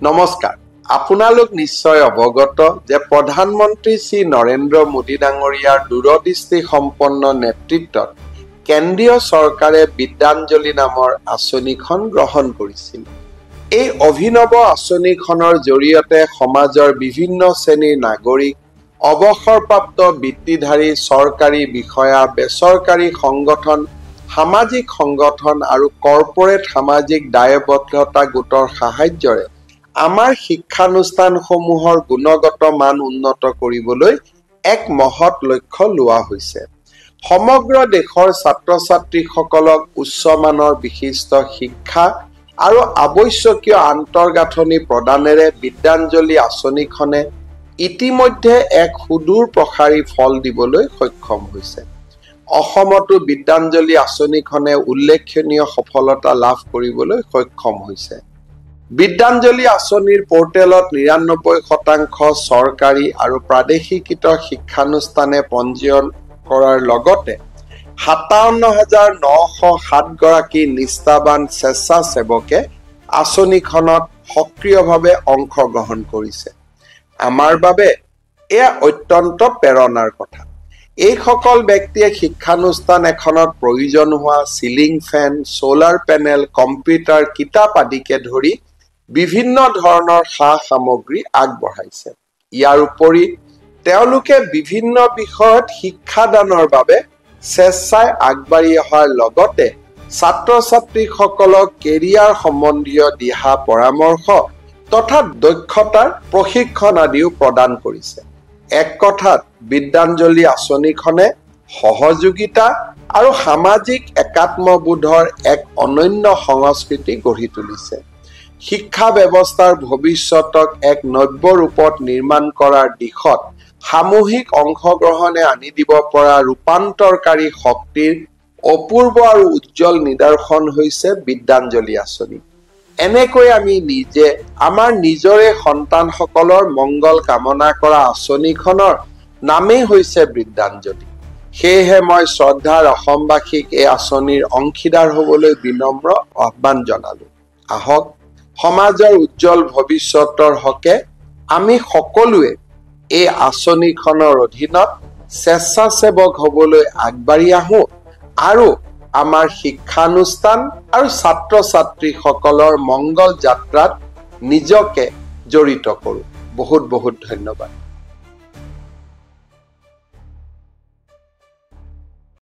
নমস্কাৰ আপোনালোক নিশ্চয় অৱগত যে প্ৰধানমন্ত্ৰী শ্ৰী নৰেন্দ্ৰ মোদী ডাঙৰীয়াৰ দূৰদৃষ্টি সম্পন্ন নেতৃত্বত কেন্দ্ৰীয় চৰকাৰে বিদ্যাঞ্জলি নামৰ আঁচনিখন গ্ৰহণ কৰিছিল। এই অভিনৱ আঁচনিখনৰ জৰিয়তে সমাজৰ বিভিন্ন শ্ৰেণীৰ নাগৰিক, অৱসৰপ্ৰাপ্ত বৃত্তিধাৰী চৰকাৰী বিষয়া, বেচৰকাৰী সংগঠন, সামাজিক সংগঠন আৰু কৰ্পৰেট সামাজিক দায়বদ্ধতা গোটৰ সাহায্যৰে আমাৰ শিক্ষানুষ্ঠানসমূহৰ গুণগত মান উন্নত কৰিবলৈ এক মহৎ লক্ষ্য লোৱা হৈছে। সমগ্ৰ দেশৰ ছাত্ৰ-ছাত্ৰীসকলক উচ্চমানৰ বিশিষ্ট শিক্ষা আৰু আৱশ্যকীয় আন্তঃগাঁথনি প্ৰদানেৰে বিদ্যাঞ্জলি আঁচনিখনে ইতিমধ্যে এক সুদূৰ প্ৰসাৰী ফল দিবলৈ সক্ষম হৈছে। অসমতো বিদ্যাঞ্জলি আঁচনিখনে উল্লেখনীয় সফলতা লাভ কৰিবলৈ সক্ষম হৈছে। বিদ্যাঞ্জলি আঁচনিৰ পৰ্টেলত ৯৯% চৰকাৰী আৰু প্ৰাদেশিকৃত শিক্ষানুষ্ঠানে পঞ্জীয়ন কৰাৰ লগতে ৫৭,৯০৭ গৰাকী নিষ্ঠাবান স্বেচ্ছাসেৱকে আঁচনিখনত সক্ৰিয়ভাৱে অংশগ্ৰহণ কৰিছে। আমাৰ বাবে এয়া অত্যন্ত প্ৰেৰণাৰ কথা। এইসকল ব্যক্তিয়ে শিক্ষানুষ্ঠান এখনত প্ৰয়োজন হোৱা ceiling fan, solar panel, computer, কিতাপ আদিকে ধৰি বিভিন্ন ধৰণৰ সা-সামগ্ৰী আগবঢ়াইছে। ইয়াৰ উপৰি তেওঁলোকে বিভিন্ন বিষয়ত শিক্ষাদানৰ বাবে স্বেচ্ছাই আগবাঢ়ি অহাৰ লগতে ছাত্ৰ-ছাত্ৰীসকলক কেৰিয়াৰ সম্বন্ধীয় দিহা পৰামৰ্শ তথা দক্ষতাৰ প্ৰশিক্ষণ আদিও প্ৰদান কৰিছে। এক কথাত বিদ্যাঞ্জলি আঁচনিখনে সহযোগিতা আৰু সামাজিক একাত্মবোধৰ এক অনন্য সংস্কৃতি গঢ়ি তুলিছে। শিক্ষা ব্যৱস্থাৰ ভৱিষ্যতক এক নব্য ৰূপত নিৰ্মাণ কৰাৰ দিশত সামূহিক অংশগ্ৰহণে আনি দিব পৰা ৰূপান্তৰকাৰী শক্তিৰ অপূৰ্ব আৰু উজ্জ্বল নিদৰ্শন হৈছে বিদ্যাঞ্জলি আঁচনি। এনেকৈ আমি নিজে আমাৰ নিজৰে সন্তানসকলৰ মংগল কামনা কৰা আঁচনিখনৰ নামেই হৈছে বিদ্যাঞ্জলি। সেয়েহে মই শ্ৰদ্ধাৰ অসমবাসীক এই আঁচনিৰ অংশীদাৰ হ'বলৈ বিনম্ৰ আহ্বান জনালো। আহক সমাজৰ উজ্জ্বল ভৱিষ্যতৰ হকে আমি সকলোৱে এই আঁচনিখনৰ অধীনত স্বেচ্ছাসেৱক হ'বলৈ আগবাঢ়ি আহোঁ আৰু আমাৰ শিক্ষানুষ্ঠান আৰু ছাত্ৰ-ছাত্ৰীসকলৰ মংগল যাত্ৰাত নিজকে জড়িত কৰোঁ। বহুত বহুত ধন্যবাদ।